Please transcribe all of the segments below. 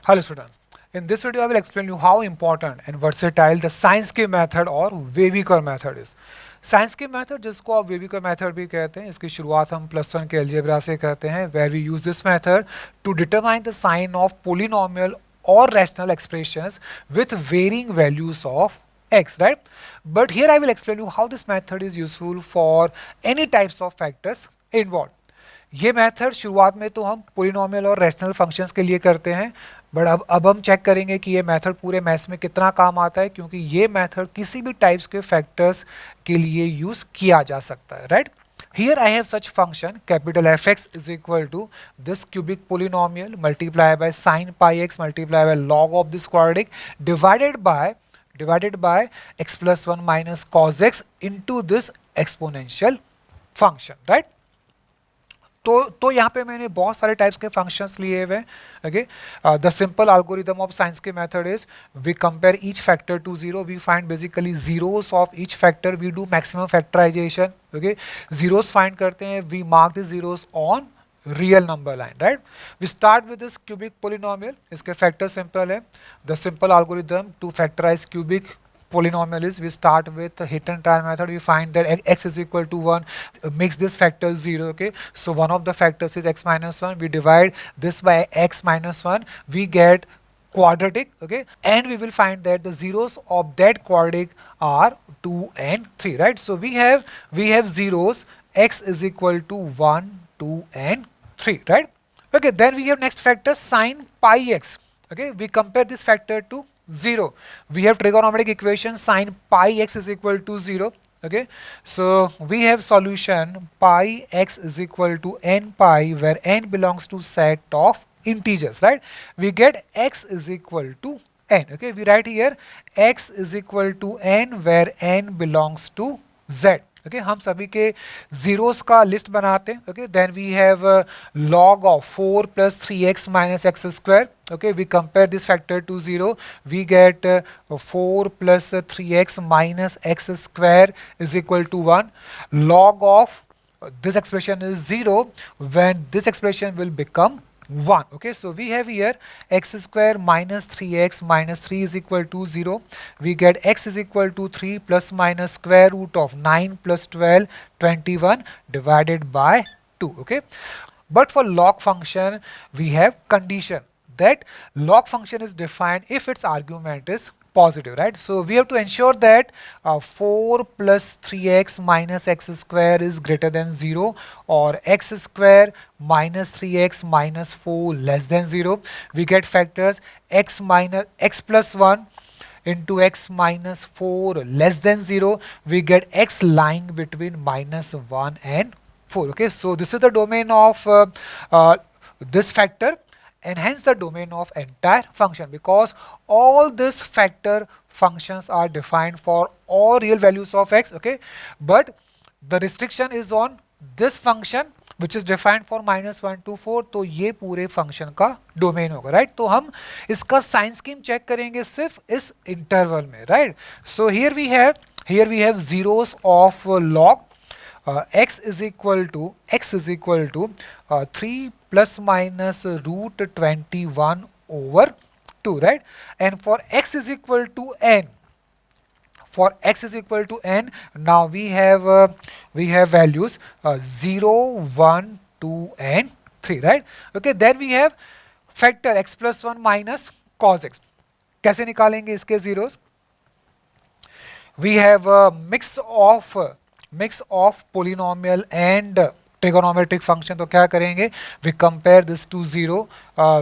Hello students. In this video I will explain you how important and versatile the science की method और वेविकर method is. Science की method जिसको आप वेविकर method भी कहते हैं, इसकी शुरुआत हम +1 के अलजेब्रा से करते हैं, where we use this method to determine the sign of polynomial और rational expressions with varying values of x, right? But here I will explain you how this method is useful for any types of factors involved. ये method शुरुआत में तो हम polynomial और rational functions के लिए करते हैं, बट अब हम चेक करेंगे कि ये मेथड पूरे मैथ्स में कितना काम आता है, क्योंकि ये मेथड किसी भी टाइप्स के फैक्टर्स के लिए यूज किया जा सकता है, right? Here I have such function capital Fx is equal to this cubic polynomial multiplied by sin pi x multiplied by log of this quadratic divided by x plus 1 minus cos x into this exponential function, right? तो यहाँ पे मैंने बहुत सारे types के functions लिए हुए हैं. Okay, the simple algorithm of signs के method is we compare each factor to zero, we find basically zeros of each factor, we do maximum factorisation. Okay, zeros find करते हैं, we mark the zeros on real number line, right? We start with this cubic polynomial, इसके factor simple है. The simple algorithm to factorise cubic polynomial is we start with hit and try method. We find that x is equal to 1, makes this factor 0. Okay, so one of the factors is x minus 1. We divide this by x minus 1, we get quadratic. Okay, and we will find that the zeros of that quadratic are 2 and 3, right? So we have zeros, x is equal to 1, 2 and 3, right? Okay, then we have next factor sin pi x. Okay, we compare this factor to 0. We have trigonometric equation sin pi x is equal to 0. Okay, so we have solution pi x is equal to n pi, where n belongs to set of integers, right? We get x is equal to n. Okay, we write here x is equal to n where n belongs to z. Okay, हम सभी के zeros का list बनाते हैं. Okay, then we have log of 4 plus 3x minus x square. Okay, we compare this factor to 0. We get 4 plus 3x minus x square is equal to 1. Log of this expression is 0 when this expression will become 1. Okay, so we have here x square minus 3x minus 3 is equal to 0. We get x is equal to 3 plus minus square root of 9 plus 12, 21 divided by 2. Okay, but for log function we have condition that log function is defined if its argument is positive, right? So we have to ensure that 4 plus 3x minus x square is greater than 0, or x square minus 3x minus 4 less than 0. We get factors x plus 1 into x minus 4 less than 0. We get x lying between minus 1 and 4. Okay, so this is the domain of this factor, and hence the domain of entire function, because all these factor functions are defined for all real values of x. Okay, but the restriction is on this function which is defined for -1 to 4. तो ये पूरे function का domain होगा, right? तो हम इसका sign scheme check करेंगे सिर्फ इस इंटरवल में, right? So here we have zeros of log x is equal to 3 plus minus root 21 over 2, right? And for x is equal to n, now we have values 0, 1, 2 and 3, right? Okay, then we have factor x plus 1 minus cos x. कैसे निकालेंगे इसके zeros? We have a mix of polynomial and trigonometric function. तो क्या करेंगे? We compare this to 0.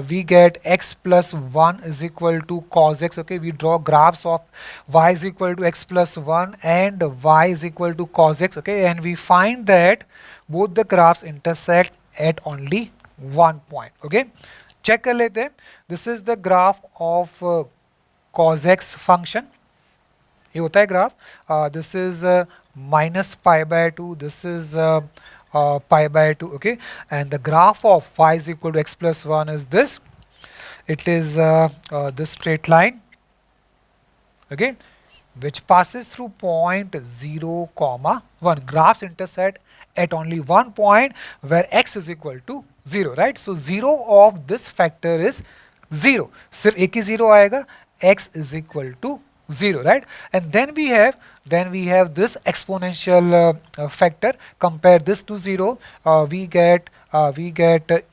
We get x plus 1 is equal to cos x. Okay, we draw graphs of y is equal to x plus 1 and y is equal to cos x. Okay, and we find that both the graphs intersect at only one point. Okay, check कर लेते हैं. This is the graph of cos x function. ये होता है graph. This is minus pi by 2, this is pi by 2. Okay, and the graph of y is equal to x plus 1 is this. It is this straight line, okay, which passes through point 0, 1. Graphs intersect at only one point where x is equal to 0, right? So 0 of this factor is 0, सिर्फ एक ही 0 आएगा, x is equal to 0, right? And then we have this exponential factor. Compare this to 0, we get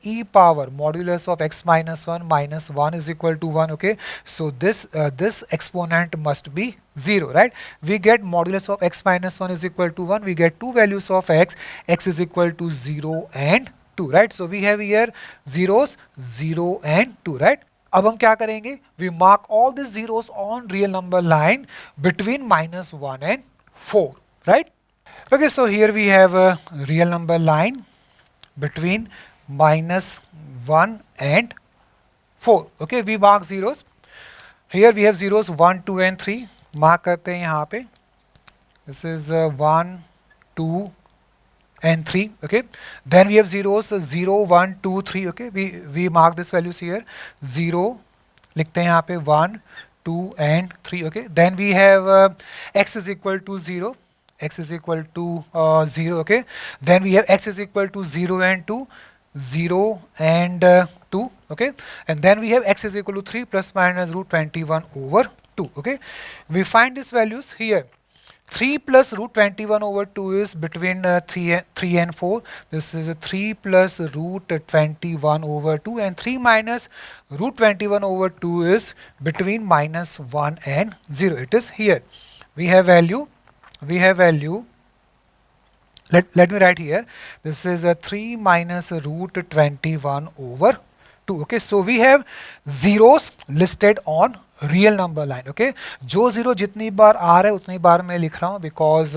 e power modulus of x minus 1 minus 1 is equal to 1. Okay, so this exponent must be 0, right? We get modulus of x minus 1 is equal to 1. We get two values of x is equal to 0 and 2, right? So we have here zeros, 0 and 2, right? अब हम क्या करेंगे? We mark all the zeros on real number line between -1 and 4, right? Okay, so here we have a real number line between -1 and 4. Okay, we mark zeros. Here we have zeros 1, 2 and 3. Mark करते हैं यहाँ पे. This is 1, 2 and 3. Okay, then we have zeros 0, 1, 2, 3. Okay, we mark this values here. 0 लिखते हैं यहाँ पे, 1, 2 and 3. Okay, then we have x is equal to 0, x is equal to 0. Okay, then we have x is equal to 0 and 2, 0 and 2. Okay, and then we have x is equal to 3 plus minus root 21 over 2. Okay, we find these values here. 3 plus root 21 over 2 is between 3 and 4. This is 3 plus root 21 over 2, and 3 minus root 21 over 2 is between -1 and 0. It is here. We have value. Let me write here. This is 3 minus root 21 over 2. Okay, so we have zeros listed on real number line. Okay, जो zero जितनी बार आ रहा है उतनी बार मैं लिख रहा हूँ, because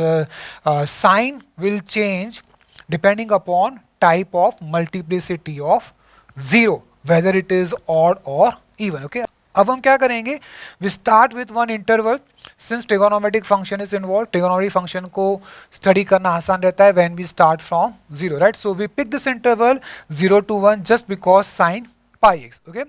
sign will change depending upon type of multiplicity of zero, whether it is odd और इवन. ओके, अब हम क्या करेंगे? We start with one interval. Since trigonometric function is involve, trigonometric function को स्टडी करना आसान रहता है when we start from zero, right? So we pick this interval 0 to 1 just because sin pi x. Okay,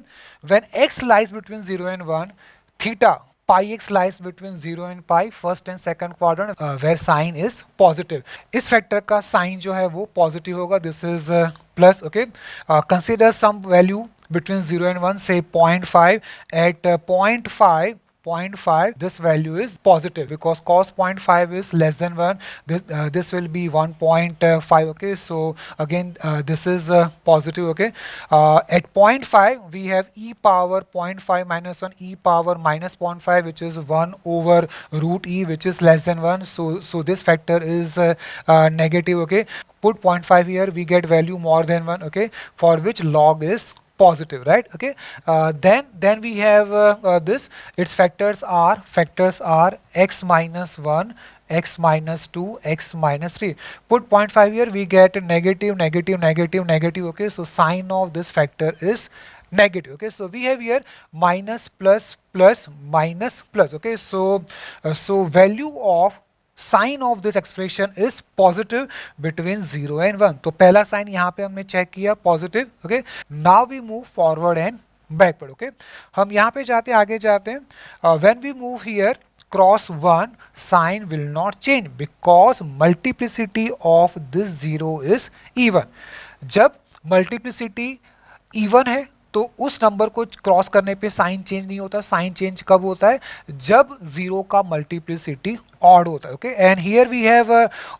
when x lies between 0 and 1, theta pi x lies between 0 and pi, first and second quadrant, where sin is positive. इस factor का sign जो है वो positive होगा. This is plus. Okay, consider some value between 0 and 1, say 0.5. At 0.5, this value is positive because cos 0.5 is less than 1. This will be 1.5. Okay, so again this is positive. Okay, at 0.5 we have e power 0.5 minus 1, e power minus 0.5, which is 1 over root e, which is less than 1. So this factor is negative. Okay, put 0.5 here, we get value more than 1. Okay, for which log is positive, right? Okay, then we have this. Its factors are x minus 1, x minus 2, x minus 3. Put 0.5 here, we get negative, negative, negative, negative. Okay, so sign of this factor is negative. Okay, so we have here minus, plus, plus, minus, plus. Okay, so value of sign of this expression is positive between 0 and 1. तो पहला sign यहाँ पे हमने check किया positive. Okay, now we move forward and backward. Okay, हम यहाँ पे जाते हैं, आगे जाते हैं. When we move here cross 1, sign will not change because multiplicity of this 0 is even. जब मल्टीप्लिसिटी इवन है तो उस नंबर को क्रॉस करने पे साइन चेंज नहीं होता. साइन चेंज कब होता है? जब 0 का मल्टीप्लिसिटी ऑड होता है. Okay, and here we have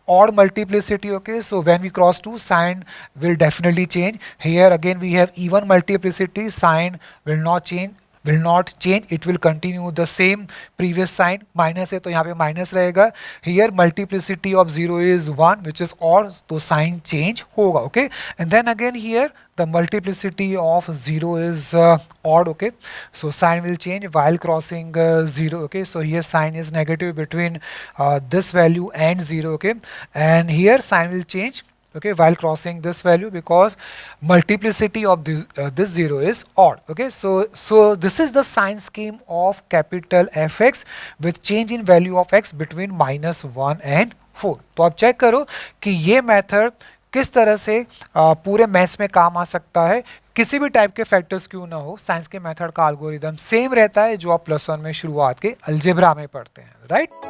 odd multiplicity. Okay, so when we cross 2, sign will definitely change. Here again we have even multiplicity, sign will not change, it will continue the same previous sign. Minus है तो यहाँ पे minus रहेगा. Here multiplicity of 0 is 1, which is odd, तो sign change होगा. Okay, and then again here the multiplicity of 0 is odd. Okay, so sign will change while crossing 0. Okay, so here sign is negative between this value and 0. Okay, and here sign will change, okay, while crossing this value because multiplicity of this 0 is odd. Okay, so this is the sign scheme of capital Fx with change in value of x between -1 and 4. तो आप check करो कि ये method किस तरह से पूरे maths में काम आ सकता है. किसी भी टाइप के फैक्टर्स क्यों ना हो, साइंस के मेथड का एल्गोरिदम सेम रहता है जो आप +1 में शुरुआत के अलजेब्रा में पढ़ते हैं, राइट?